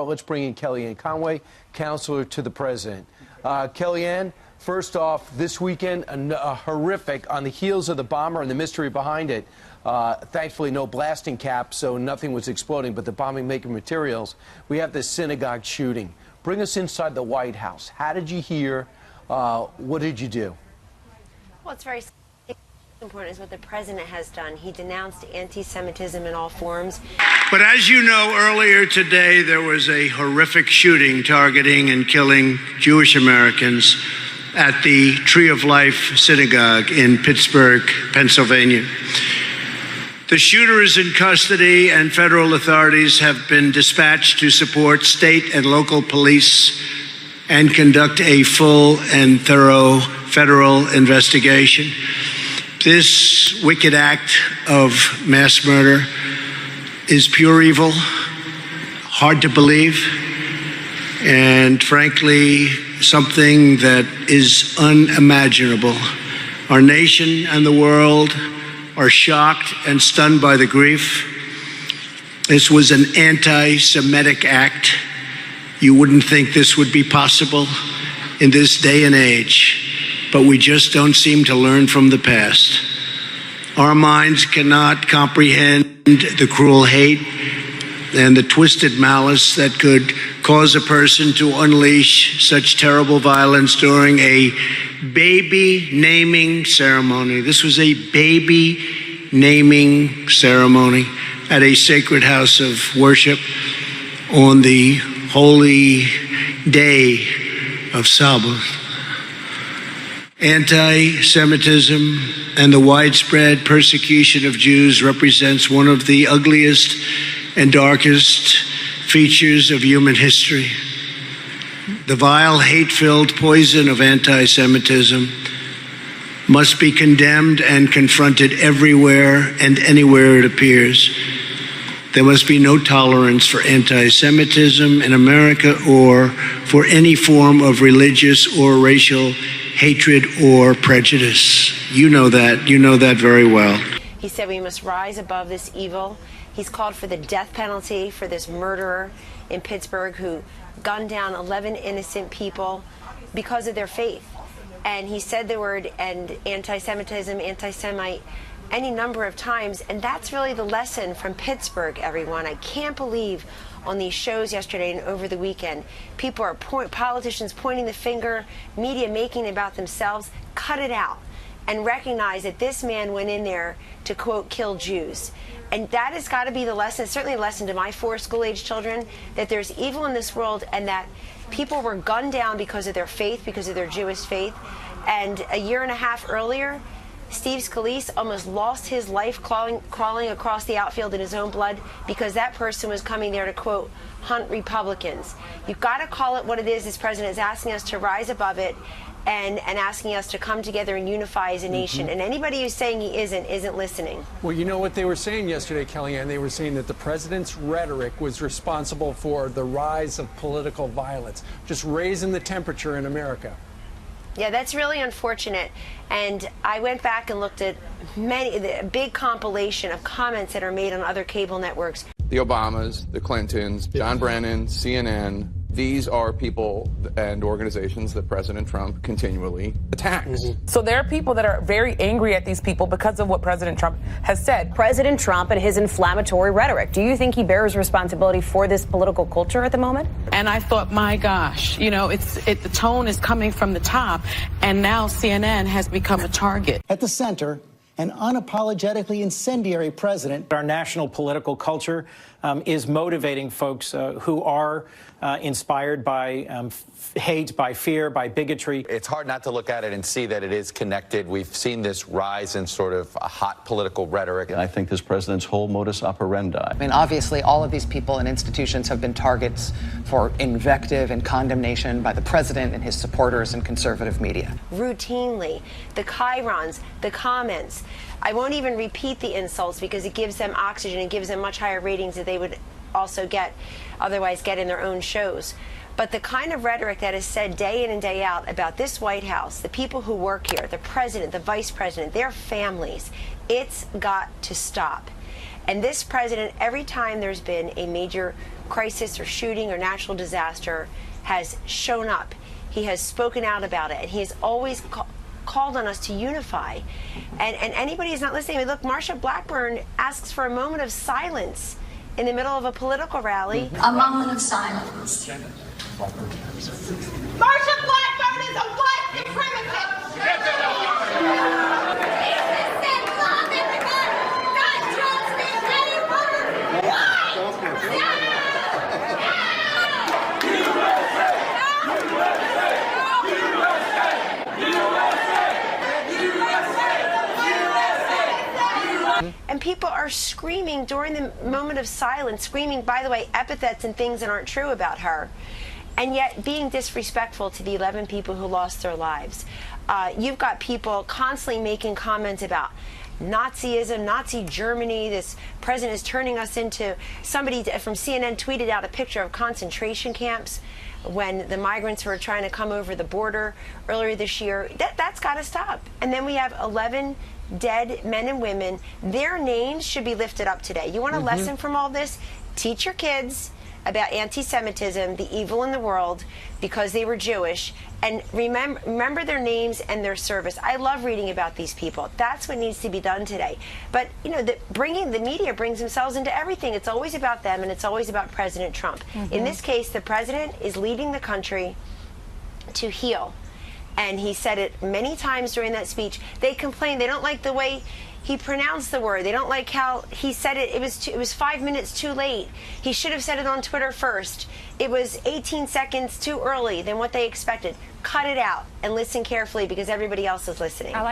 Let's bring in Kellyanne Conway, counselor to the president. Kellyanne, first off, this weekend, horrific on the heels of the bomber and the mystery behind it. Thankfully, no blasting caps, so nothing was exploding, but the bombing making materials. We have this synagogue shooting. Bring us inside the White House. How did you hear? What did you do? Well, it's very important is what the president has done. He denounced anti-Semitism in all forms. But as you know, earlier today, there was a horrific shooting targeting and killing Jewish Americans at the Tree of Life Synagogue in Pittsburgh, Pennsylvania. The shooter is in custody, and federal authorities have been dispatched to support state and local police and conduct a full and thorough federal investigation. This wicked act of mass murder is pure evil, hard to believe, and frankly, something that is unimaginable. Our nation and the world are shocked and stunned by the grief. This was an anti-Semitic act. You wouldn't think this would be possible in this day and age, but we just don't seem to learn from the past. Our minds cannot comprehend the cruel hate and the twisted malice that could cause a person to unleash such terrible violence during a baby naming ceremony. This was a baby naming ceremony at a sacred house of worship on the holy day of Sabbath. Anti-Semitism and the widespread persecution of Jews represents one of the ugliest and darkest features of human history. The vile, hate-filled poison of anti-Semitism must be condemned and confronted everywhere and anywhere it appears. There must be no tolerance for anti-Semitism in America or for any form of religious or racial hatred or prejudice. You know that very well. He said we must rise above this evil. He's called for the death penalty for this murderer in Pittsburgh who gunned down 11 innocent people because of their faith. And he said the word and anti-Semitism, anti-Semite, any number of times, and that's really the lesson from Pittsburgh, everyone. I can't believe on these shows yesterday and over the weekend, people are politicians pointing the finger, media making it about themselves. Cut it out and recognize that this man went in there to, quote, kill Jews. And that has got to be the lesson, certainly a lesson to my 4 school-age children, that there's evil in this world and that people were gunned down because of their faith, because of their Jewish faith. And a year and a half earlier, Steve Scalise almost lost his life crawling across the outfield in his own blood because that person was coming there to, quote, hunt Republicans. You've got to call it what it is. This president is asking us to rise above it and asking us to come together and unify as a nation. And anybody who's saying he isn't listening. Well, you know what they were saying yesterday, Kellyanne? They were saying that the president's rhetoric was responsible for the rise of political violence, just raising the temperature in America. Yeah, that's really unfortunate. And I went back and looked at a big compilation of comments that are made on other cable networks. The Obamas, the Clintons, John Brennan, CNN, these are people and organizations that President Trump continually attacks. So there are people that are very angry at these people because of what President Trump has said. President Trump and his inflammatory rhetoric. Do you think he bears responsibility for this political culture at the moment? And I thought, my gosh, you know, the tone is coming from the top, and now CNN has become a target. At the center, an unapologetically incendiary president. Our national political culture is motivating folks who are inspired by hate, by fear, by bigotry. It's hard not to look at it and see that it is connected. We've seen this rise in sort of a hot political rhetoric. I think this president's whole modus operandi. I mean, obviously, all of these people and institutions have been targets for invective and condemnation by the president and his supporters and conservative media. Routinely, the chyrons, the comments. I won't even repeat the insults because it gives them oxygen. It gives them much higher ratings that they would also otherwise get in their own shows. But the kind of rhetoric that is said day in and day out about this White House, the people who work here, the president, the vice president, their families, it's got to stop. And this president, every time there's been a major crisis or shooting or natural disaster, has shown up. He has spoken out about it, and he has always called on us to unify. And anybody who's not listening, I mean, look, Marsha Blackburn asks for a moment of silence in the middle of a political rally. A moment of silence. Marsha Blackburn is a white supremacist. And people are screaming during the moment of silence, screaming, by the way, epithets and things that aren't true about her, and yet being disrespectful to the 11 people who lost their lives. You've got people constantly making comments about Nazism, Nazi Germany. This president is turning us into... Somebody from CNN tweeted out a picture of concentration camps when the migrants were trying to come over the border earlier this year. That's got to stop. And then we have 11 dead men and women. Their names should be lifted up today. You want a lesson from all this? Teach your kids about anti-Semitism, the evil in the world, because they were Jewish, and remember their names and their service. I love reading about these people. That's what needs to be done today. But, you know, the media brings themselves into everything. It's always about them, and it's always about President Trump. In this case, the president is leading the country to heal. And he said it many times during that speech. They complain. They don't like the way he pronounced the word. They don't like how he said it. It was 5 minutes too late. He should have said it on Twitter first. It was 18 seconds too early than what they expected. Cut it out and listen carefully, because everybody else is listening.